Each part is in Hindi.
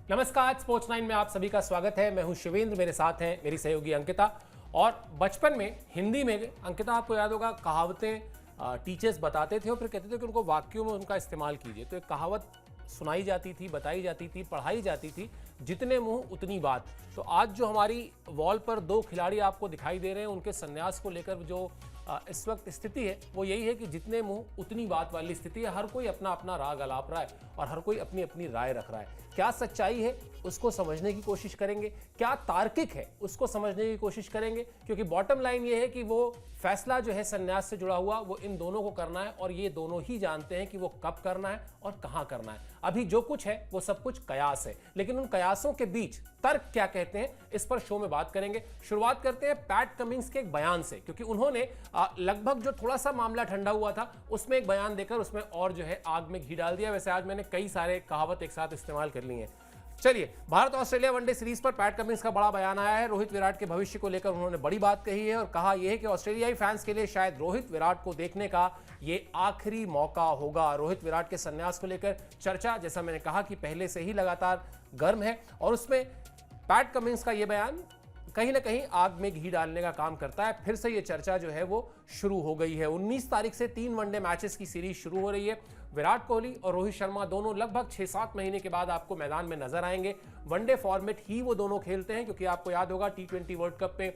नमस्कार, स्पोर्ट्स 9 में आप सभी का स्वागत है। मैं हूं शिवेंद्र, मेरे साथ हैं मेरी सहयोगी अंकिता। और बचपन में हिंदी में अंकिता, आपको याद होगा, कहावतें टीचर्स बताते थे और फिर कहते थे कि उनको वाक्यों में उनका इस्तेमाल कीजिए। तो एक कहावत सुनाई जाती थी, बताई जाती थी, पढ़ाई जाती थी, जितने मुंह उतनी बात। तो आज जो हमारी वॉल पर दो खिलाड़ी आपको दिखाई दे रहे हैं, उनके संन्यास को लेकर जो इस वक्त स्थिति है वो यही है कि जितने मुंह उतनी बात वाली स्थिति है। हर कोई अपना अपना राग अलाप रहा है और हर कोई अपनी अपनी राय रख रहा है। क्या सच्चाई है उसको समझने की कोशिश करेंगे, क्या तार्किक है उसको समझने की कोशिश करेंगे, क्योंकि बॉटम लाइन ये है कि वो फैसला जो है संन्यास से जुड़ा हुआ वो इन दोनों को करना है और ये दोनों ही जानते हैं कि वो कब करना है और कहां करना है। अभी जो कुछ है वो सब कुछ कयास है, लेकिन उन कयासों के बीच तर्क क्या कहते हैं, इस पर शो में बात करेंगे। शुरुआत करते हैं पैट कमिंस के एक बयान से, क्योंकि उन्होंने लगभग जो थोड़ा सा मामला ठंडा हुआ था उसमें एक बयान देकर उसमें और जो है आग में घी डाल दिया। वैसे आज मैंने कई सारे कहावत एक साथ इस्तेमाल कर ली हैं। चलिए, भारत ऑस्ट्रेलिया वनडे सीरीज पर पैट कमिंस का बड़ा बयान आया है। रोहित विराट के भविष्य को लेकर उन्होंने बड़ी बात कही है और कहा यह है कि ऑस्ट्रेलियाई फैंस के लिए शायद रोहित विराट को देखने का ये आखिरी मौका होगा। रोहित विराट के संन्यास को लेकर चर्चा, जैसा मैंने कहा, कि पहले से ही लगातार गर्म है और उसमें पैट कमिंस का यह बयान कहीं ना कहीं आग में घी डालने का काम करता है। फिर से ये चर्चा जो है वो शुरू हो गई है। 19 तारीख से 3 वनडे मैचेस की सीरीज शुरू हो रही है। विराट कोहली और रोहित शर्मा दोनों लगभग 6-7 महीने के बाद आपको मैदान में नजर आएंगे। वनडे फॉर्मेट ही वो दोनों खेलते हैं, क्योंकि आपको याद होगा T20 वर्ल्ड कप में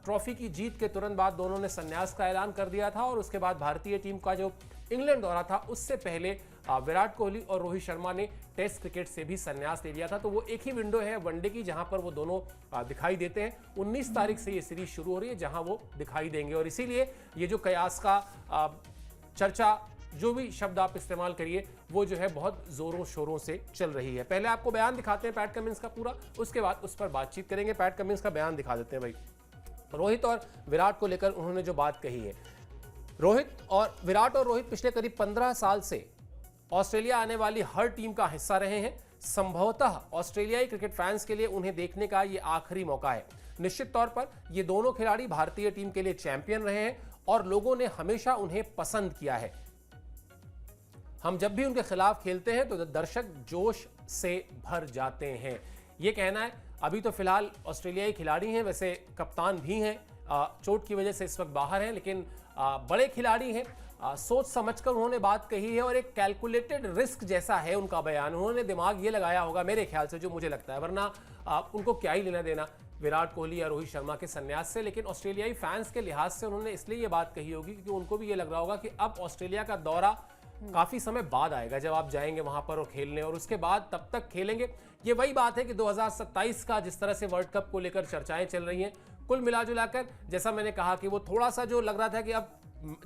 ट्रॉफी की जीत के तुरंत बाद दोनों ने संन्यास का ऐलान कर दिया था और उसके बाद भारतीय टीम का जो इंग्लैंड दौरा था उससे पहले विराट कोहली और रोहित शर्मा ने टेस्ट क्रिकेट से भी संन्यास ले लिया था। तो वो एक ही विंडो है वनडे की जहां पर वो दोनों दिखाई देते हैं। 19 तारीख से ये सीरीज शुरू हो रही है जहां वो दिखाई देंगे और इसीलिए ये जो कयास का चर्चा, जो भी शब्द आप इस्तेमाल करिए, वो जो है बहुत जोरों शोरों से चल रही है। पहले आपको बयान दिखाते हैं पैट कमिंस का पूरा, उसके बाद उस पर बातचीत करेंगे। पैट कमिंस का बयान दिखा देते हैं भाई। रोहित और विराट को लेकर उन्होंने जो बात कही है, विराट और रोहित पिछले करीब 15 साल से ऑस्ट्रेलिया आने वाली हर टीम का हिस्सा रहे हैं। संभवतः ऑस्ट्रेलियाई क्रिकेट फैंस के लिए उन्हें देखने का यह आखिरी मौका है। निश्चित तौर पर ये दोनों खिलाड़ी भारतीय टीम के लिए चैंपियन रहे हैं और लोगों ने हमेशा उन्हें पसंद किया है। हम जब भी उनके खिलाफ खेलते हैं तो दर्शक जोश से भर जाते हैं। यह कहना है। अभी तो फिलहाल ऑस्ट्रेलियाई खिलाड़ी हैं, वैसे कप्तान भी हैं, चोट की वजह से इस वक्त बाहर हैं, लेकिन बड़े खिलाड़ी हैं। सोच समझकर उन्होंने बात कही है और एक कैलकुलेटेड रिस्क जैसा है उनका बयान। उन्होंने दिमाग ये लगाया होगा मेरे ख्याल से, जो मुझे लगता है, वरना उनको क्या ही लेना देना विराट कोहली या रोहित शर्मा के संन्यास से। लेकिन ऑस्ट्रेलियाई फैंस के लिहाज से उन्होंने इसलिए ये बात कही होगी क्योंकि उनको भी ये लग रहा होगा कि अब ऑस्ट्रेलिया का दौरा काफी समय बाद आएगा, जब आप जाएंगे वहां पर और खेलने, और उसके बाद तब तक खेलेंगे। ये वही बात है कि 2027 का जिस तरह से वर्ल्ड कप को लेकर चर्चाएं चल रही हैं, कुल मिलाजुलाकर जैसा मैंने कहा कि वो थोड़ा सा जो लग रहा था कि अब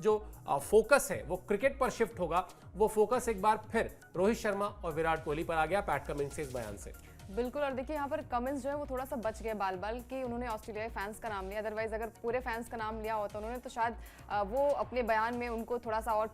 जो फोकस है वो क्रिकेट पर शिफ्ट होगा, वो फोकस एक बार फिर रोहित शर्मा और विराट कोहली पर आ गया पैट कमिंस के इस बयान से। बिल्कुल। और देखिए यहाँ पर कमिंस जो है वो थोड़ा सा बच गए बाल कि उन्होंने ऑस्ट्रेलियाई फैंस का नाम लिया। अदरवाइज अगर पूरे फैंस का नाम लिया होता उन्होंने तो शायद वो अपने बयान में उनको थोड़ा सा और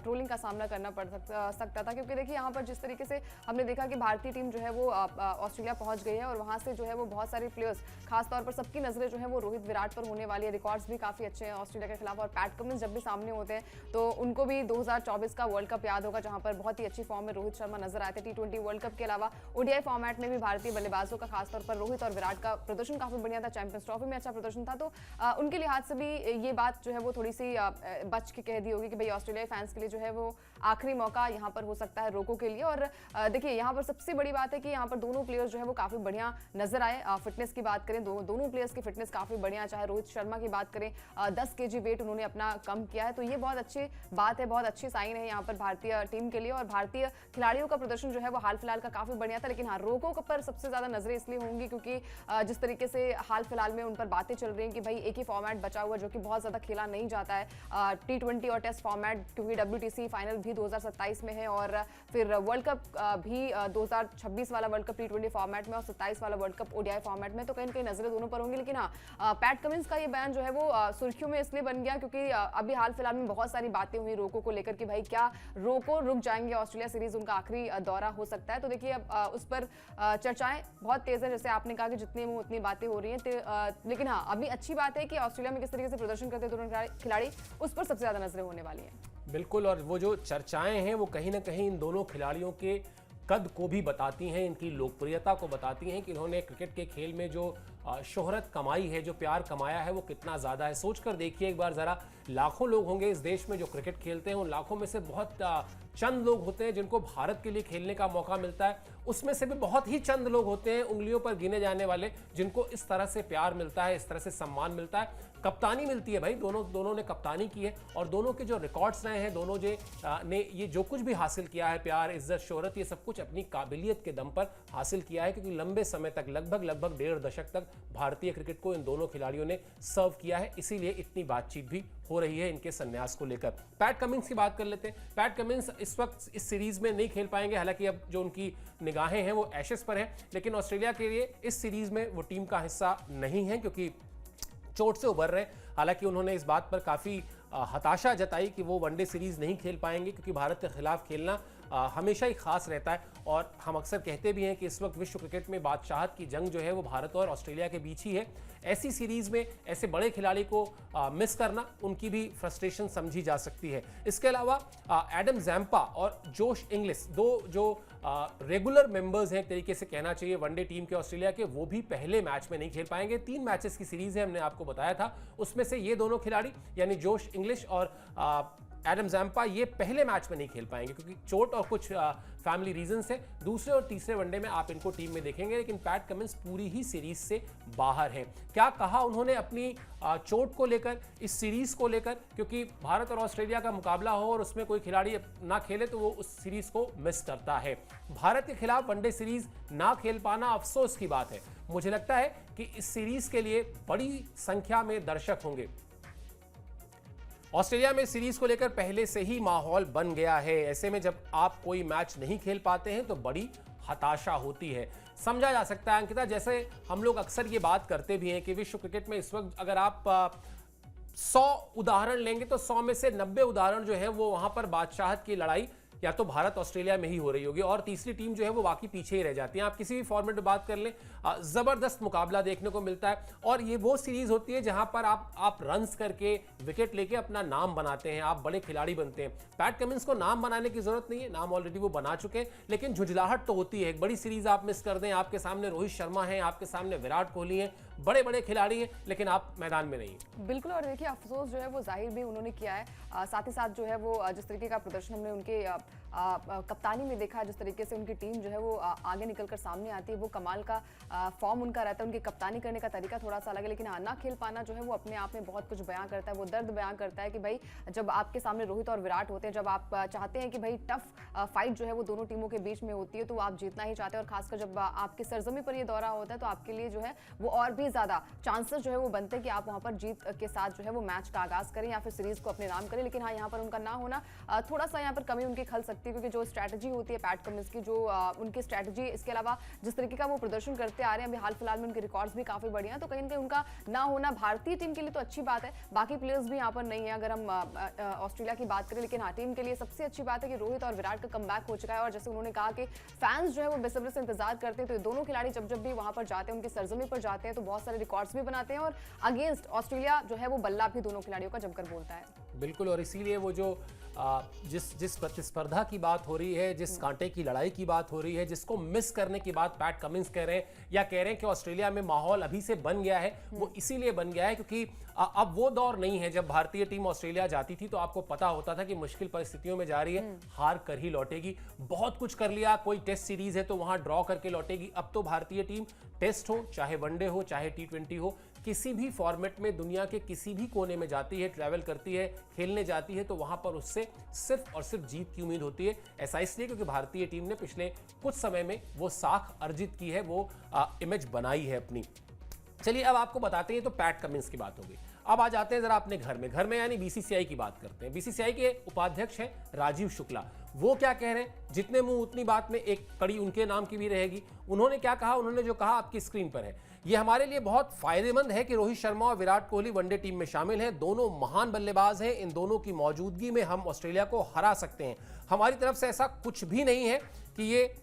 ट्रोलिंग का सामना करना पड़ सकता था, क्योंकि देखिए यहाँ पर जिस तरीके से हमने देखा कि भारतीय टीम जो है वो ऑस्ट्रेलिया पहुंच गई है और वहाँ से जो है वो बहुत सारे प्लेयर्स, खासतौर पर सबकी नजरें जो है वो रोहित विराट पर होने वाली है। रिकॉर्ड्स भी काफी अच्छे हैं ऑस्ट्रेलिया के खिलाफ और पैट कमिंस जब भी सामने होते हैं तो उनको भी 2024 का वर्ल्ड कप याद होगा, जहाँ पर बहुत ही अच्छी फॉर्म में रोहित शर्मा नजर आए थे। T20 वर्ल्ड कप के अलावा ODI फॉर्मेट में भी भारतीय बल्लेबाजों का खासतौर पर रोहित और विराट का प्रदर्शन काफी बढ़िया था। चैंपियंस ट्रॉफी में अच्छा प्रदर्शन था। तो उनके लिहाज से भी ये बात जो है वो थोड़ी सी बच के कह दी होगी कि भाई ऑस्ट्रेलियाई फैंस के लिए जो है वो आखिरी मौका यहाँ पर हो सकता है रोको के लिए। और देखिए यहाँ पर सबसे बड़ी बात है कि यहाँ पर दोनों प्लेयर्स जो है वो काफी बढ़िया नजर आए। फिटनेस की बात करें, दोनों प्लेयर्स की फिटनेस काफी बढ़िया, चाहे रोहित शर्मा की बात करें 10 kg वेट उन्होंने अपना कम किया है, तो ये बहुत अच्छी बात है, बहुत अच्छी साइन है यहाँ पर भारतीय टीम के लिए। और भारतीय खिलाड़ियों का प्रदर्शन जो है वो हाल फिलहाल का काफी बढ़िया था। लेकिन हाँ, रोको पर सबसे ज्यादा नजरें इसलिए होंगी क्योंकि जिस तरीके से हाल फिलहाल में उन पर बातें चल रही हैं कि भाई एक ही फॉर्मेट बचा हुआ जो कि बहुत ज्यादा खेला नहीं जाता है, T20 और टेस्ट फॉर्मेट, क्योंकि WTC फाइनल भी 2027 में है और फिर वर्ल्ड कप भी 2026 वाला वर्ल्ड कप T20 फॉर्मेट में और 27 वाला वर्ल्ड कप ODI फॉर्मेट में, तो कहीं ना कहीं नजरें दोनों पर होंगी। लेकिन हाँ, पैट कमिंस का ये बयान जो है वो सुर्खियों में इसलिए बन गया क्योंकि अभी हाल फिलहाल में बहुत सारी बातें हुई रोको को लेकर कि भाई क्या रोको रुक जाएंगे, ऑस्ट्रेलिया सीरीज उनका आखिरी दौरा हो सकता है। तो देखिए अब उस पर चर्चाएं बहुत तेज है, जैसे आपने कहा कि जितने मुंह उतनी बातें हो रही हैं। लेकिन हाँ, अभी अच्छी बात है कि ऑस्ट्रेलिया में किस तरीके से प्रदर्शन करते हैं दोनों खिलाड़ी, उस पर सबसे ज्यादा नजरें होने वाली हैं। बिल्कुल, और वो जो चर्चाएं हैं वो कहीं ना कहीं इन दोनों खिलाड़ियों के कद को भी बताती हैं, इनकी लोकप्रियता को बताती हैं कि इन्होंने क्रिकेट के खेल में जो शोहरत कमाई है, जो प्यार कमाया है, वो कितना ज़्यादा है। सोचकर देखिए एक बार ज़रा, लाखों लोग होंगे इस देश में जो क्रिकेट खेलते हैं, उन लाखों में से बहुत चंद लोग होते हैं जिनको भारत के लिए खेलने का मौका मिलता है। उसमें से भी बहुत ही चंद लोग होते हैं, उंगलियों पर गिने जाने वाले, जिनको इस तरह से प्यार मिलता है, इस तरह से सम्मान मिलता है, कप्तानी मिलती है। भाई दोनों ने कप्तानी की है और दोनों के जो रिकॉर्ड्स रहे हैं, दोनों ने ये जो कुछ भी हासिल किया है, प्यार, इज्जत, शोहरत, ये सब कुछ अपनी काबिलियत के दम पर हासिल किया है, क्योंकि लंबे समय तक, लगभग 1.5 दशक तक भारतीय क्रिकेट को इन दोनों खिलाड़ियों ने सर्व किया है। इसीलिए इतनी बातचीत भी हो रही है इनके संन्यास को लेकर। पैट कमिंस की बात कर लेते हैं। पैट कमिंस इस वक्त इस सीरीज में नहीं खेल पाएंगे, हालांकि अब जो उनकी निगाहें हैं वो एशेस पर हैं, लेकिन ऑस्ट्रेलिया के लिए इस सीरीज में वो टीम का हिस्सा नहीं है क्योंकि चोट से उभर रहे हैं। हालांकि उन्होंने इस बात पर काफ़ी हताशा जताई कि वो वनडे सीरीज़ नहीं खेल पाएंगे, क्योंकि भारत के खिलाफ खेलना हमेशा ही खास रहता है। और हम अक्सर कहते भी हैं कि इस वक्त विश्व क्रिकेट में बादशाहत की जंग जो है वो भारत और ऑस्ट्रेलिया के बीच ही है। ऐसी सीरीज़ में ऐसे बड़े खिलाड़ी को मिस करना, उनकी भी फ्रस्ट्रेशन समझी जा सकती है। इसके अलावा एडम जैम्पा और जोश इंग्लिश, दो जो रेगुलर मेंबर्स हैं, एक तरीके से कहना चाहिए वनडे टीम के ऑस्ट्रेलिया के, वो भी पहले मैच में नहीं खेल पाएंगे। 3 मैचेस की सीरीज है, हमने आपको बताया था, उसमें से ये दोनों खिलाड़ी यानी जोश इंग्लिश और एडम जैम्पा ये पहले मैच में नहीं खेल पाएंगे क्योंकि चोट और कुछ फैमिली रीजन से। दूसरे और तीसरे वनडे में आप इनको टीम में देखेंगे, लेकिन पैट कमिंस पूरी ही सीरीज से बाहर हैं। क्या कहा उन्होंने अपनी चोट को लेकर, इस सीरीज को लेकर, क्योंकि भारत और ऑस्ट्रेलिया का मुकाबला हो और उसमें कोई खिलाड़ी ना खेले तो वो उस सीरीज को मिस करता है। भारत के खिलाफ वनडे सीरीज ना खेल पाना अफसोस की बात है। मुझे लगता है कि इस सीरीज के लिए बड़ी संख्या में दर्शक होंगे। ऑस्ट्रेलिया में सीरीज को लेकर पहले से ही माहौल बन गया है। ऐसे में जब आप कोई मैच नहीं खेल पाते हैं तो बड़ी हताशा होती है। समझा जा सकता है अंकिता, जैसे हम लोग अक्सर ये बात करते भी हैं कि विश्व क्रिकेट में इस वक्त अगर आप 100 उदाहरण लेंगे तो 100 में से 90 उदाहरण जो है वो वहां पर बादशाहत की लड़ाई या तो भारत ऑस्ट्रेलिया में ही हो रही होगी और तीसरी टीम जो है वो बाकी पीछे ही रह जाती है। आप किसी भी फॉर्मेट में बात कर लें, जबरदस्त मुकाबला देखने को मिलता है और ये वो सीरीज होती है जहां पर आप रन्स करके, विकेट लेके अपना नाम बनाते हैं, आप बड़े खिलाड़ी बनते हैं। पैट कमिंस को नाम बनाने की जरूरत नहीं है, नाम ऑलरेडी वो बना चुके हैं, लेकिन झुंझलाहट तो होती है। एक बड़ी सीरीज आप मिस कर दें, आपके सामने रोहित शर्मा है, आपके सामने विराट कोहली है, बड़े बड़े खिलाड़ी हैं, लेकिन आप मैदान में नहीं। बिल्कुल, और देखिए अफसोस जो है वो जाहिर भी उन्होंने किया है। साथ ही साथ जो है वो जिस तरीके का प्रदर्शन हमने उनके कप्तानी में देखा, जिस तरीके से उनकी टीम जो है वो आगे निकलकर सामने आती है, वो कमाल का फॉर्म उनका रहता है। उनकी कप्तानी करने का तरीका थोड़ा सा अलग है, लेकिन ना खेल पाना जो है वो अपने आप में बहुत कुछ बयां करता है। वो दर्द बयां करता है कि भाई जब आपके सामने रोहित और विराट होते हैं, जब आप चाहते हैं कि भाई टफ फाइट जो है वो दोनों टीमों के बीच में होती है, तो आप जीतना ही चाहते हैं। और खासकर जब आपके सरजमी पर ये दौरा होता है तो आपके लिए जो है वो और भी ज्यादा चांसेस जो है वो बनते हैं कि आप वहां पर जीत के साथ जो है वो मैच का आगाज करें या फिर सीरीज को अपने नाम करें। लेकिन हाँ, यहाँ पर उनका ना होना थोड़ा सा यहाँ पर कमी उनकी खल सकती है, क्योंकि जो स्ट्रैटेजी होती है पैट कमिंस की, जो उनकी स्ट्रैटेजी, इसके अलावा जिस तरीके का वो प्रदर्शन करते आ रहे हैं, अभी हाल फिलहाल में उनके रिकॉर्ड्स भी काफी बढ़िया हैं, तो कहीं ना कहीं उनका ना होना भारतीय टीम के लिए तो अच्छी बात है। बाकी प्लेयर्स भी यहाँ पर नहीं है अगर हम ऑस्ट्रेलिया की बात करें, लेकिन हाँ, टीम के लिए सबसे अच्छी बात है कि रोहित और विराट का कमबैक हो चुका है। और जैसे उन्होंने कहा कि फैंस जो है वो बेसब्री से इंतजार करते हैं, तो ये दोनों खिलाड़ी जब भी वहां पर जाते हैं, उनकी सरजमी पर जाते हैं, तो बहुत सारे रिकॉर्ड्स भी बनाते हैं और अगेंस्ट ऑस्ट्रेलिया जो है वो बल्ला भी दोनों खिलाड़ियों का जमकर बोलता है। बिल्कुल, और इसीलिए वो जो जिस प्रतिस्पर्धा की बात हो रही है, जिस कांटे की लड़ाई की बात हो रही है, जिसको मिस करने की बात पैट कमिंस कह रहे हैं या कह रहे हैं कि ऑस्ट्रेलिया में माहौल अभी से बन गया है, वो इसीलिए बन गया है क्योंकि अब वो दौर नहीं है जब भारतीय टीम ऑस्ट्रेलिया जाती थी तो आपको पता होता था कि मुश्किल परिस्थितियों में जा रही है, हार कर ही लौटेगी। बहुत कुछ कर लिया, कोई टेस्ट सीरीज है तो वहां ड्रॉ करके लौटेगी। अब तो भारतीय टीम टेस्ट हो, चाहे वनडे हो, चाहे T20 हो, किसी भी फॉर्मेट में दुनिया के किसी भी कोने में जाती है, ट्रैवल करती है, खेलने जाती है, तो वहां पर उससे सिर्फ और सिर्फ जीत की उम्मीद होती है। ऐसा इसलिए क्योंकि भारतीय टीम ने पिछले कुछ समय में वो साख अर्जित की है, वो इमेज बनाई है अपनी। चलिए अब आपको बताते हैं, तो पैट कमिंस की बात हो गई। अब आ जाते हैं जरा अपने घर में यानी BCCI की बात करते हैं। BCCI के उपाध्यक्ष हैं राजीव शुक्ला। वो क्या कह रहे हैं, जितने मुंह उतनी बात में एक कड़ी उनके नाम की भी रहेगी। उन्होंने क्या कहा, उन्होंने जो कहा आपकी स्क्रीन पर है, ये हमारे लिए बहुत फायदेमंद है कि रोहित शर्मा और विराट कोहली वनडे टीम में शामिल हैं। दोनों महान बल्लेबाज हैं, इन दोनों की मौजूदगी में हम ऑस्ट्रेलिया को हरा सकते हैं। हमारी तरफ से ऐसा कुछ भी नहीं है कि ये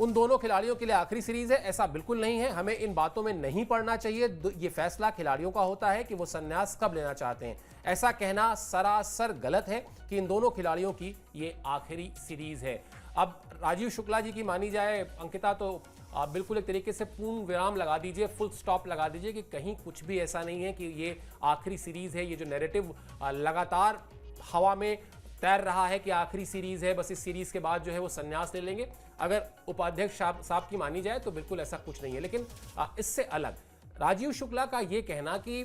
उन दोनों खिलाड़ियों के लिए आखिरी सीरीज है, ऐसा बिल्कुल नहीं है। हमें इन बातों में नहीं पड़ना चाहिए। ये फैसला खिलाड़ियों का होता है कि वो संन्यास कब लेना चाहते हैं। ऐसा कहना सरासर गलत है कि इन दोनों खिलाड़ियों की ये आखिरी सीरीज है। अब राजीव शुक्ला जी की मानी जाए अंकिता, तो आप बिल्कुल एक तरीके से पूर्ण विराम लगा दीजिए, फुल स्टॉप लगा दीजिए कि कहीं कुछ भी ऐसा नहीं है कि ये आखिरी सीरीज है। ये जो नैरेटिव लगातार हवा में तैर रहा है कि आखिरी सीरीज है, बस इस सीरीज के बाद जो है वो संन्यास ले लेंगे, अगर उपाध्यक्ष साहब की मानी जाए तो बिल्कुल ऐसा कुछ नहीं है। लेकिन इससे अलग राजीव शुक्ला का ये कहना कि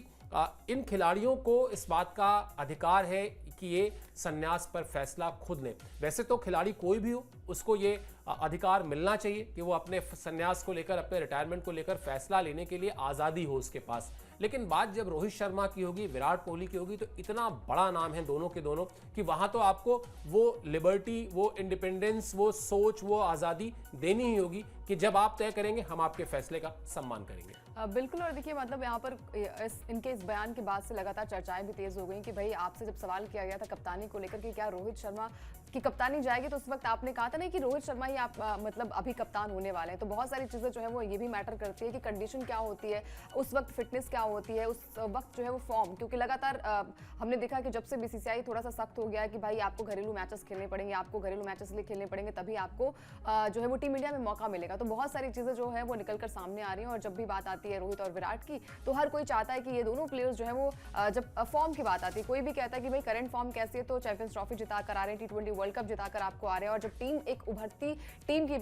इन खिलाड़ियों को इस बात का अधिकार है कि ये संन्यास पर फैसला खुद लें। वैसे तो खिलाड़ी कोई भी हो, उसको ये अधिकार मिलना चाहिए कि वो अपने संन्यास को लेकर, अपने रिटायरमेंट को लेकर फैसला लेने के लिए आज़ादी हो उसके पास। लेकिन बात जब रोहित शर्मा की होगी, विराट कोहली की होगी, तो इतना बड़ा नाम है दोनों के दोनों कि वहाँ तो आपको वो लिबर्टी, वो इंडिपेंडेंस, वो सोच, वो आज़ादी देनी ही होगी कि जब आप तय करेंगे हम आपके फैसले का सम्मान करेंगे। बिल्कुल। और देखिए मतलब यहाँ पर इनके इस बयान के बाद से लगातार चर्चाएं भी तेज हो गई कि भाई आपसे जब सवाल किया गया था कप्तानी को लेकर कि क्या रोहित शर्मा की कप्तानी जाएगी, तो उस वक्त आपने कहा था नहीं कि रोहित शर्मा ही आप मतलब अभी कप्तान होने वाले हैं। तो बहुत सारी चीज़ें जो है वो ये भी मैटर करती है कि कंडीशन क्या होती है उस वक्त, फिटनेस क्या होती है उस वक्त, जो है वो फॉर्म, क्योंकि लगातार हमने देखा कि जब से बीसीसीआई थोड़ा सा सख्त हो गया है कि भाई आपको घरेलू मैचेस खेलने पड़ेंगे, आपको घरेलू मैचेस लिए खेलने पड़ेंगे, तभी आपको जो है वो टीम इंडिया में मौका मिलेगा। तो बहुत सारी चीज़ें जो है वो निकल कर सामने आ रही हैं। और जब भी बात आती है रोहित और विराट की, तो हर कोई चाहता है कि ये दोनों प्लेयर्स जो है वो जब फॉर्म की बात आती है, कोई भी कहता है कि भाई करंट फॉर्म कैसी है, तो चैंपियंस ट्रॉफी जिता कर आ रहे हैं, T20 वर्ल्ड कप जिता कर आपको आ रहे हैं। और जब टीम एक उभरती टीम की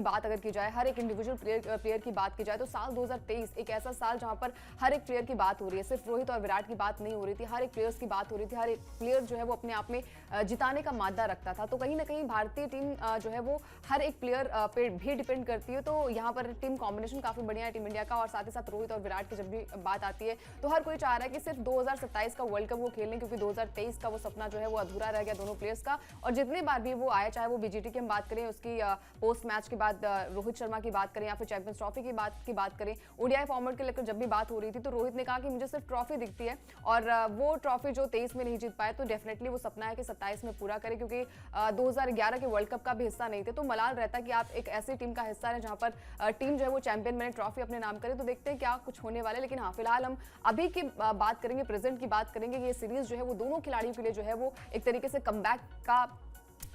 बात अगर की जाए, हर एक इंडिविजुअल प्लेयर की बात की जाए, तो साल 2023 एक ऐसा साल जहां पर हर एक प्लेयर की बात हो रही है, सिर्फ रोहित और विराट की बात नहीं हो रही थी, हर एक प्लेयर्स की बात हो रही थी। हर एक प्लेयर जो है वो अपने आप में जिताने का मादा रखता था। तो कहीं ना कहीं भारतीय टीम जो है वो हर एक प्लेयर पे भी डिपेंड करती है। तो यहाँ पर टीम कॉम्बिनेशन काफी बढ़िया है टीम इंडिया का। और साथ ही साथ रोहित और विराट की जब भी बात आती है तो हर कोई चाह रहा है कि सिर्फ 2027 का वर्ल्ड कप वो खेलें, क्योंकि 2023 का वो सपना जो है वो अधूरा रह गया दोनों प्लेयर्स का। और जितने बार भी वो आए, चाहे वो बीजीटी की हम बात करें, उसकी पोस्ट मैच के बाद रोहित शर्मा की बात करें, या फिर चैंपियंस ट्रॉफी की बात करें, ओडीआई फॉर्मेट के लेकर जब भी बात हो रही थी, तो रोहित ने कहा कि मुझे सिर्फ ट्रॉफी दिखती है। और वो ट्रॉफी जो 23 में नहीं जीत पाए, तो डेफिनेटली वो सपना है कि 27 में पूरा करें, क्योंकि 2011 के वर्ल्ड कप का भी हिस्सा नहीं थे। तो मलाल रहता कि आप एक ऐसी टीम का हिस्सा है जहां पर टीम जो है वो चैंपियन बने, ट्रॉफी अपने नाम करे। तो देखते हैं क्या कुछ होने वाले। लेकिन हाँ, फिलहाल हम अभी की बात करेंगे, प्रेजेंट की बात करेंगे। ये सीरीज जो है वो दोनों खिलाड़ियों के लिए जो है वो एक तरीके से कमबैक का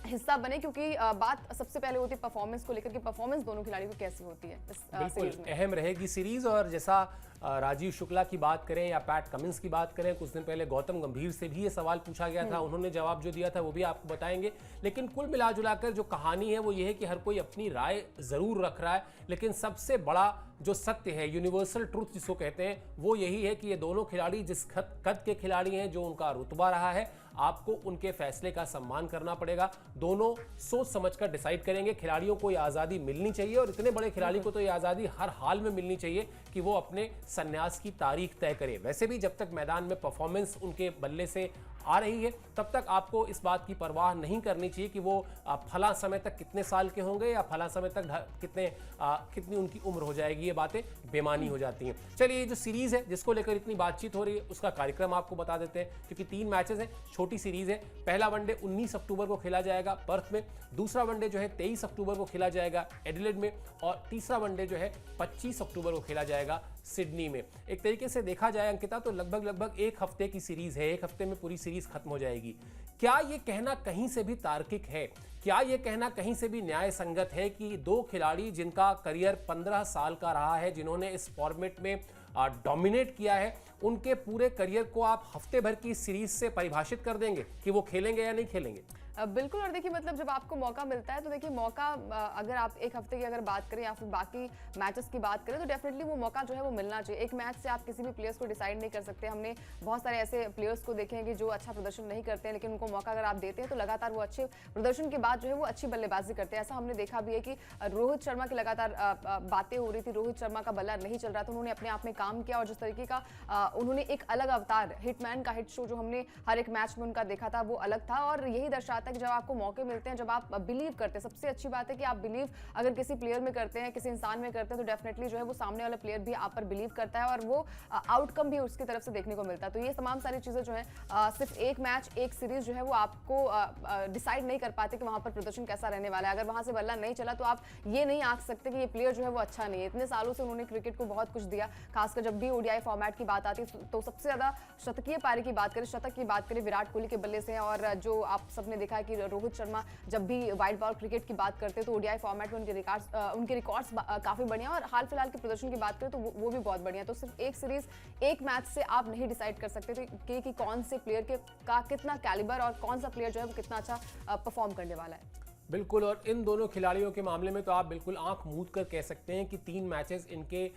हिस्सा बने, क्योंकि बात सबसे पहले होती है परफॉर्मेंस को लेकर कि परफॉर्मेंस दोनों खिलाड़ियों की कैसी होती है इस सीरीज में। अहम रहेगी सीरीज। और जैसा राजीव शुक्ला की बात करें या पैट कमिंस की बात करें, कुछ दिन पहले गौतम गंभीर से भी ये सवाल पूछा गया था, उन्होंने जवाब जो दिया था वो भी आपको बताएंगे। लेकिन कुल मिलाजुलाकर जो कहानी है वो ये है कि हर कोई अपनी राय जरूर रख रहा है, लेकिन सबसे बड़ा जो सत्य है, यूनिवर्सल ट्रुथ जिसको कहते हैं, वो यही है कि ये दोनों खिलाड़ी जिस कद के खिलाड़ी हैं, जो उनका रुतबा रहा है, आपको उनके फैसले का सम्मान करना पड़ेगा। दोनों सोच समझकर डिसाइड करेंगे। खिलाड़ियों को ये आज़ादी मिलनी चाहिए, और इतने बड़े खिलाड़ी को तो ये आज़ादी हर हाल में मिलनी चाहिए कि वो अपने संन्यास की तारीख तय करें। वैसे भी जब तक मैदान में परफॉर्मेंस उनके बल्ले से आ रही है, तब तक आपको इस बात की परवाह नहीं करनी चाहिए कि वो फला समय तक कितने साल के होंगे या फला समय तक कितनी उनकी उम्र हो जाएगी। ये बातें बेमानी हो जाती हैं। चलिए, ये जो सीरीज है जिसको लेकर इतनी बातचीत हो रही है, उसका कार्यक्रम आपको बता देते हैं, क्योंकि 3 मैचेस हैं, छोटी सीरीज है। पहला वनडे 19 अक्टूबर को खेला जाएगा पर्थ में, दूसरा वनडे जो है 23 अक्टूबर को खेला जाएगा एडिलेड में, और तीसरा वनडे जो है 25 अक्टूबर को खेला जाएगा सिडनी में। एक तरीके से देखा जाए अंकिता, तो लगभग 1 हफ्ते की सीरीज है, 1 हफ्ते में पूरी सीरीज खत्म हो जाएगी। क्या ये कहना कहीं से भी तार्किक है? क्या ये कहना कहीं से भी न्याय संगत है कि 2 खिलाड़ी जिनका करियर 15 साल का रहा है, जिन्होंने इस फॉर्मेट में डोमिनेट किया है, उनके पूरे करियर को आप हफ्ते भर की सीरीज से परिभाषित कर देंगे कि वो खेलेंगे या नहीं खेलेंगे? बिल्कुल। और देखिए मतलब जब आपको मौका मिलता है, तो देखिए मौका अगर आप 1 हफ्ते की अगर बात करें या फिर बाकी मैचेस की बात करें, तो डेफिनेटली वो मौका जो है वो मिलना चाहिए। एक मैच से आप किसी भी प्लेयर्स को डिसाइड नहीं कर सकते। हमने बहुत सारे ऐसे प्लेयर्स को देखे हैं कि जो अच्छा प्रदर्शन नहीं करते हैं, लेकिन उनको मौका अगर आप देते हैं तो लगातार वो अच्छे प्रदर्शन के बाद जो है वो अच्छी बल्लेबाजी करते हैं। ऐसा हमने देखा भी है कि रोहित शर्मा की लगातार बातें हो रही थी, रोहित शर्मा का बल्ला नहीं चल रहा था, उन्होंने अपने आप में काम किया, और जिस तरीके का उन्होंने एक अलग अवतार, हिटमैन का हिट शो जो हमने हर एक मैच में उनका देखा था, वो अलग था। और यही दर्शाता आता है कि जब आपको मौके मिलते हैं, जब आप बिलीव करते हैं, सबसे अच्छी बात है कि आप बिलीव अगर किसी प्लेयर में करते हैं, किसी इंसान में करते हैं, तो डेफिनेटली जो है वो सामने वाला प्लेयर भी आप पर बिलीव करता है और वो आउटकम भी उसकी तरफ से देखने को मिलता है। तो ये तमाम सारी चीज़ें जो है सिर्फ एक मैच, एक सीरीज जो है वो आपको डिसाइड नहीं कर पाते कि वहाँ पर प्रदर्शन कैसा रहने वाला है। अगर वहाँ से बल्ला नहीं चला तो आप ये नहीं आंक सकते कि ये प्लेयर जो है वो अच्छा नहीं है। इतने सालों से उन्होंने क्रिकेट को बहुत कुछ दिया, खासकर जब भी ओडीआई फॉर्मेट की बात आती है तो सबसे ज़्यादा शतकीय पारी की बात करें, शतक की बात करें विराट कोहली के बल्ले से। और जो आप सबने देखा है कि रोहित शर्मा जब भी वाइड बॉल क्रिकेट की बात करते हैं तो ओडीआई फॉर्मेट में उनके रिकॉर्ड्स काफ़ी बढ़िया, और हाल फिलहाल के प्रदर्शन की बात करें तो वो भी बहुत बढ़िया। तो सिर्फ एक सीरीज, एक मैच से आप नहीं डिसाइड कर सकते थे कि कौन से प्लेयर का कितना कैलिबर और कौन सा प्लेयर जो है वो कितना अच्छा परफॉर्म करने वाला है। बिल्कुल, और इन दोनों खिलाड़ियों के मामले में तो आप बिल्कुल आंख मूंद कर कह सकते हैं कि 3 मैचेस इनके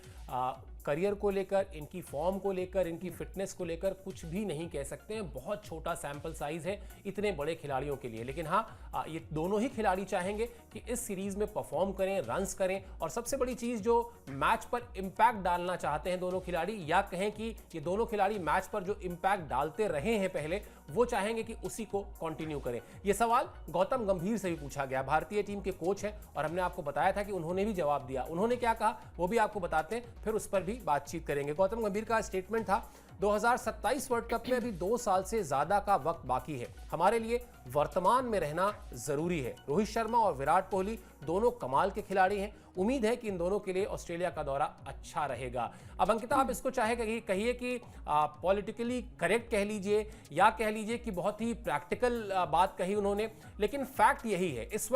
करियर को लेकर, इनकी फॉर्म को लेकर, इनकी फिटनेस को लेकर कुछ भी नहीं कह सकते हैं। बहुत छोटा सैंपल साइज है इतने बड़े खिलाड़ियों के लिए, लेकिन हाँ, ये दोनों ही खिलाड़ी चाहेंगे कि इस सीरीज में परफॉर्म करें, रन्स करें, और सबसे बड़ी चीज जो मैच पर इंपैक्ट डालना चाहते हैं दोनों खिलाड़ी, या कहें कि ये दोनों खिलाड़ी मैच पर जो इंपैक्ट डालते रहे हैं पहले, वो चाहेंगे कि उसी को कंटिन्यू करें। ये सवाल गौतम गंभीर से भी पूछा गया, भारतीय टीम के कोच हैं, और हमने आपको बताया था कि उन्होंने भी जवाब दिया। उन्होंने क्या कहा वो भी आपको बताते हैं, फिर उस पर भी बातचीत करेंगे। गौतम गंभीर का स्टेटमेंट था, 2027 वर्ल्ड कप में अभी 2 साल से ज्यादा का वक्त बाकी है, हमारे लिए वर्तमान में रहना जरूरी है। रोहित शर्मा और विराट कोहली दोनों कमाल के खिलाड़ी हैं, उम्मीद है कि इन दोनों के लिए ऑस्ट्रेलिया का दौरा अच्छा रहेगा। अब अंकिता, आप इसको चाहे कहिए कि पॉलिटिकली करेक्ट कह लीजिए, या कह लीजिए कि बहुत ही प्रैक्टिकल बात कही उन्होंने, लेकिन फैक्ट यही है, इस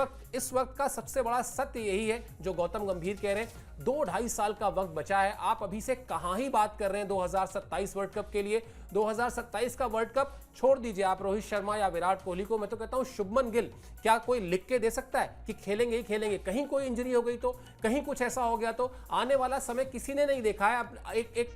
वक्त का सबसे बड़ा सत्य यही है जो गौतम गंभीर कह रहे हैं। 2-2.5 साल का वक्त बचा है, आप अभी से कहां ही बात कर रहे हैं 2027 वर्ल्ड कप के लिए। 2027 का वर्ल्ड कप छोड़ दीजिए आप रोहित शर्मा या विराट कोहली को, मैं तो कहता हूं शुभमन गिल, क्या कोई लिख के दे सकता है कि खेलेंगे ही खेलेंगे? कहीं कोई इंजरी हो गई तो, कहीं कुछ ऐसा हो गया तो, आने वाला समय किसी ने नहीं देखा है। अब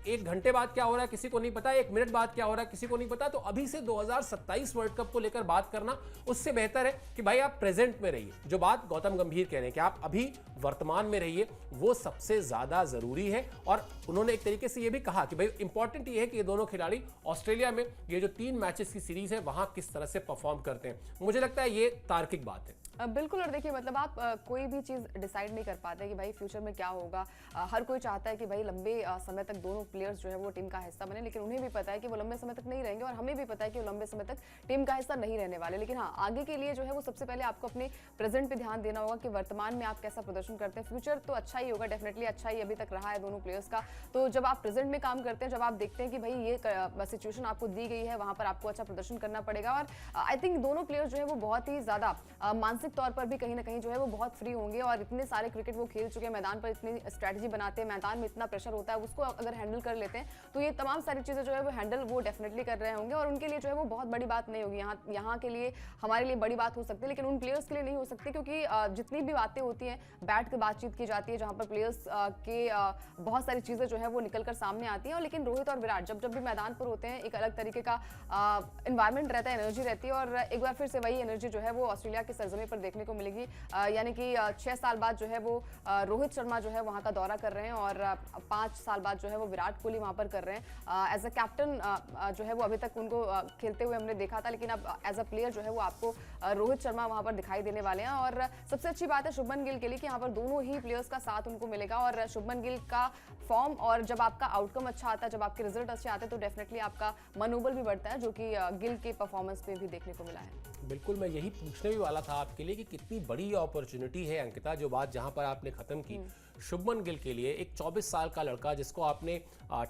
एक घंटे बाद क्या हो रहा है किसी को नहीं पता, 1 मिनट बाद क्या हो रहा है किसी को नहीं पता। तो अभी से 2027 वर्ल्ड कप को लेकर बात करना, उससे बेहतर है कि भाई आप प्रेजेंट में रहिए। जो बात गौतम गंभीर कह रहे हैं कि आप अभी वर्तमान में रहिए, वो सबसे ज्यादा जरूरी है। और उन्होंने एक तरीके से ये भी कहा कि भाई इंपॉर्टेंट ये है कि ये दोनों खिलाड़ी ऑस्ट्रेलिया में ये जो 3 मैचेस की सीरीज है वहां किस तरह से परफॉर्म करते हैं। मुझे लगता है ये तार्किक बात है। बिल्कुल, और देखिए मतलब आप कोई भी चीज़ डिसाइड नहीं कर पाते कि भाई फ्यूचर में क्या होगा। हर कोई चाहता है कि भाई लंबे समय तक दोनों प्लेयर्स जो है वो टीम का हिस्सा बने, लेकिन उन्हें भी पता है कि वो लंबे समय तक नहीं रहेंगे, और हमें भी पता है कि वो लंबे समय तक टीम का हिस्सा नहीं रहने वाले। लेकिन हाँ, आगे के लिए जो है वो सबसे पहले आपको अपने प्रेजेंट पे ध्यान देना होगा कि वर्तमान में आप कैसा प्रदर्शन करते हैं। फ्यूचर तो अच्छा ही होगा, डेफिनेटली अच्छा ही अभी तक रहा है दोनों प्लेयर्स का। तो जब आप प्रेजेंट में काम करते हैं, जब आप देखते हैं कि भाई ये सिचुएशन आपको दी गई है, वहाँ पर आपको अच्छा प्रदर्शन करना पड़ेगा। और आई थिंक दोनों प्लेयर्स जो है वो बहुत ही ज़्यादा मानसिक तौर पर भी कहीं ना कहीं जो है वो बहुत फ्री होंगे, और इतने सारे क्रिकेट वो खेल चुके हैं, मैदान पर इतनी स्ट्रैटेजी बनाते हैं, मैदान में इतना प्रेशर होता है, उसको अगर हैंडल कर लेते हैं तो ये तमाम सारी चीज़ें जो है वो हैंडल वो डेफिनेटली कर रहे होंगे, और उनके लिए जो है वो बहुत बड़ी बात नहीं होगी। यहाँ के लिए हमारे लिए बड़ी बात हो सकती है, लेकिन उन प्लेयर्स के लिए नहीं हो सकती, क्योंकि जितनी भी बातें होती हैं बैठ कर बातचीत की जाती है, जहाँ पर प्लेयर्स के बहुत सारी चीज़ें जो है वो निकल कर सामने आती हैं। लेकिन रोहित और विराट जब भी मैदान पर होते हैं, एक अलग तरीके का इन्वायरमेंट रहता है, एनर्जी रहती है, और एक बार फिर से वही एनर्जी जो है वो ऑस्ट्रेलिया के सरजमी पर देखने को मिलेगी। यानी कि 6 साल बाद जो है वो रोहित शर्मा जो है वहाँ का दौरा कर रहे हैं, और 5 साल बाद जो है वो विराट कोहली वहाँ पर कर रहे हैं। एज अ कैप्टन जो है वो अभी तक उनको खेलते हुए हमने देखा था, लेकिन अब एज अ प्लेयर जो है वो आपको रोहित शर्मा वहाँ पर दिखाई देने वाले हैं। और सबसे अच्छी बात है शुभमन गिल के लिए कि यहाँ पर दोनों ही प्लेयर्स का साथ उनको मिलेगा, और शुभमन गिल का फॉर्म, और जब आपका आउटकम अच्छा आता है, जब आपके रिजल्ट अच्छे आते हैं, तो डेफिनेटली आपका मनोबल भी बढ़ता है, जो कि गिल के परफॉर्मेंस पे भी देखने को मिला है। बिल्कुल, मैं यही पूछने भी वाला था आपके लिए कि कितनी बड़ी अपॉर्चुनिटी है अंकिता, जो बात जहां पर आपने खत्म की, शुभमन गिल के लिए, एक 24 साल का लड़का जिसको आपने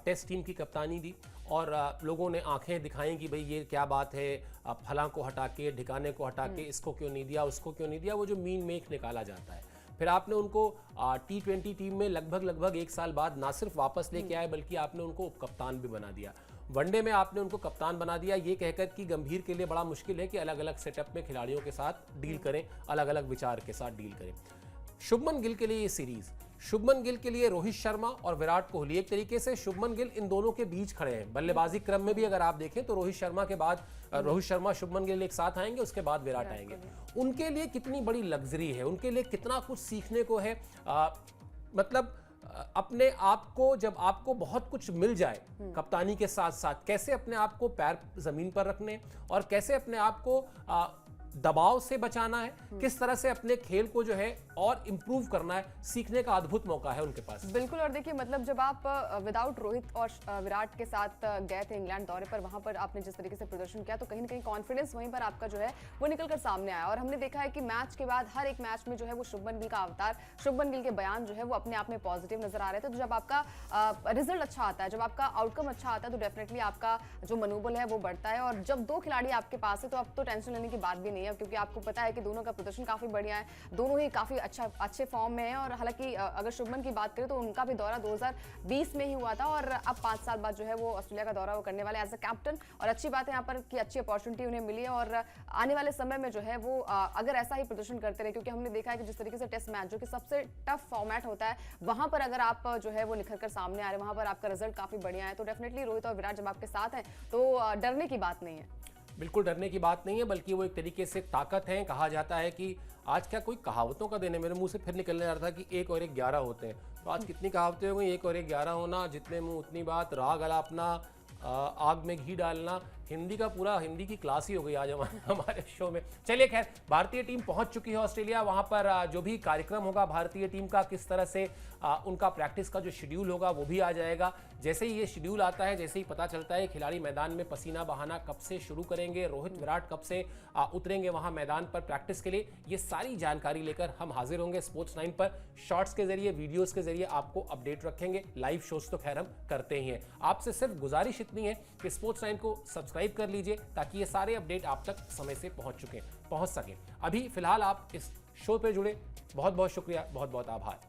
टेस्ट टीम की कप्तानी दी, और लोगों ने आंखें दिखाई कि भाई ये क्या बात है, फलां को हटा के, ठिकाने को हटा के, इसको क्यों नहीं दिया, उसको क्यों नहीं दिया, वो जो मीन मेख निकाला जाता है। फिर आपने उनको T20 टीम में लगभग 1 साल बाद ना सिर्फ वापस लेके आए, बल्कि आपने उनको उप कप्तान भी बना दिया। वनडे में आपने उनको कप्तान बना दिया, ये कहकर कि गंभीर के लिए बड़ा मुश्किल है कि अलग अलग सेटअप में खिलाड़ियों के साथ डील करें, अलग अलग विचार के साथ डील करें। शुभमन गिल के लिए ये सीरीज, शुभमन गिल के लिए रोहित शर्मा और विराट कोहली, एक तरीके से शुभमन गिल इन दोनों के बीच खड़े हैं। बल्लेबाजी क्रम में भी अगर आप देखें तो रोहित शर्मा के बाद रोहित शर्मा, शुभमन गिल एक साथ आएंगे, उसके बाद विराट आएंगे। उनके लिए कितनी बड़ी लग्जरी है, उनके लिए कितना कुछ सीखने को है। मतलब अपने आप को, जब आपको बहुत कुछ मिल जाए कप्तानी के साथ साथ, कैसे अपने आप को पैर जमीन पर रखने और कैसे अपने आप को दबाव से बचाना है, किस तरह से अपने खेल को जो है और इम्प्रूव करना है, सीखने का अद्भुत मौका है उनके पास। बिल्कुल। और देखिए मतलब जब आप विदाउट रोहित और विराट के साथ गए थे इंग्लैंड दौरे पर, वहां पर आपने जिस तरीके से प्रदर्शन किया तो कहीं ना कहीं कॉन्फिडेंस वहीं पर आपका जो है वो निकल कर सामने आया। और हमने देखा है कि मैच के बाद हर एक मैच में जो है वो शुभमन गिल का अवतार, शुभमन गिल के बयान जो है वो अपने आप में पॉजिटिव नजर आ रहे थे। तो जब आपका रिजल्ट अच्छा आता है, जब आपका आउटकम अच्छा आता है, तो डेफिनेटली आपका जो मनोबल है वो बढ़ता है। और जब दो खिलाड़ी आपके पास है तो अब तो टेंशन लेने की बात भी नहीं है, क्योंकि आपको पता है कि दोनों का प्रदर्शन काफी बढ़िया है, दोनों ही काफी अच्छे फॉर्म में है। और हालांकि अगर शुभमन की बात करें तो उनका भी दौरा 2020 में ही हुआ था और अब 5 साल बाद जो है वो ऑस्ट्रेलिया का दौरा वो करने वाले एज अ कैप्टन। और अच्छी बात है यहाँ पर कि अच्छी अपॉर्चुनिटी उन्हें मिली है और आने वाले समय में जो है वो अगर ऐसा ही प्रदर्शन करते रहे, क्योंकि हमने देखा है कि जिस तरीके से टेस्ट मैच जो कि सबसे टफ फॉर्मेट होता है, वहां पर अगर आप जो है वो निखर कर सामने आ रहे हैं, वहां पर आपका रिजल्ट काफी बढ़िया है, तो डेफिनेटली रोहित और विराट जब आपके साथ हैं तो डरने की बात नहीं है। बिल्कुल डरने की बात नहीं है, बल्कि वो एक तरीके से ताकत है। कहा जाता है कि आज क्या कोई कहावतों का दिन है, मेरे मुंह से फिर निकलने आ रहा था कि 1 और 1 11 होते हैं। तो आज कितनी कहावतें हो गई, 1 और 1 11 होना, जितने मुंह उतनी बात, राग अलापना, आग में घी डालना, हिंदी का पूरा हिंदी की क्लास ही हो गई आज हमारे शो में। चलिए खैर, भारतीय टीम पहुंच चुकी है ऑस्ट्रेलिया। वहां पर जो भी कार्यक्रम होगा भारतीय टीम का, किस तरह से उनका प्रैक्टिस का जो शेड्यूल होगा वो भी आ जाएगा। जैसे ही ये शेड्यूल आता है, जैसे ही पता चलता है खिलाड़ी मैदान में पसीना बहाना कब से शुरू करेंगे, रोहित विराट कब से उतरेंगे वहां मैदान पर प्रैक्टिस के लिए, ये सारी जानकारी लेकर हम हाजिर होंगे स्पोर्ट्स 9 पर। शॉर्ट्स के जरिए, वीडियोस के जरिए आपको अपडेट रखेंगे। लाइव शोज तो खैर हम करते ही हैं। आपसे सिर्फ गुजारिश इतनी है कि स्पोर्ट्स 9 को सब्सक्राइब कर लीजिए ताकि ये सारे अपडेट आप तक समय से पहुंच सके। अभी फिलहाल आप इस शो पे जुड़े, बहुत बहुत शुक्रिया, बहुत बहुत आभार।